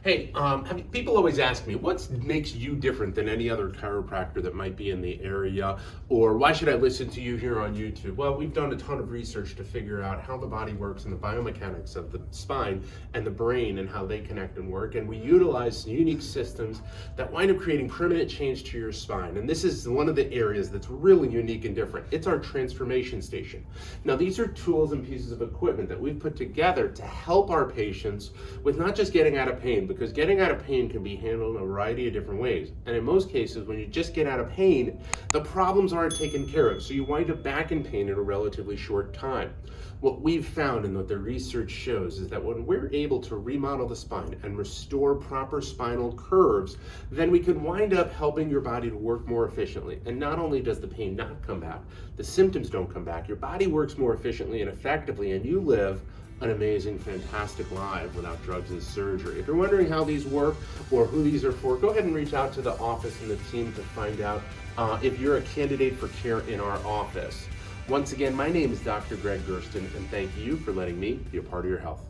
Hey, people always ask me, what makes you different than any other chiropractor that might be in the area? Or why should I listen to you here on YouTube? Well, we've done a ton of research to figure out how the body works and the biomechanics of the spine and the brain and how they connect and work. And we utilize unique systems that wind up creating permanent change to your spine. And this is one of the areas that's really unique and different. It's our transformation station. Now, these are tools and pieces of equipment that we've put together to help our patients with not just getting out of pain, because getting out of pain can be handled in a variety of different ways. And in most cases, when you just get out of pain, the problems aren't taken care of. So you wind up back in pain in a relatively short time. What we've found and what the research shows is that when we're able to remodel the spine and restore proper spinal curves, then we can wind up helping your body to work more efficiently. And not only does the pain not come back, the symptoms don't come back, your body works more efficiently and effectively, and you live an amazing, fantastic life without drugs and surgery. If you're wondering how these work or who these are for, go ahead and reach out to the office and the team to find out if you're a candidate for care in our office. Once again, my name is Dr. Gregg Gerstin, and thank you for letting me be a part of your health.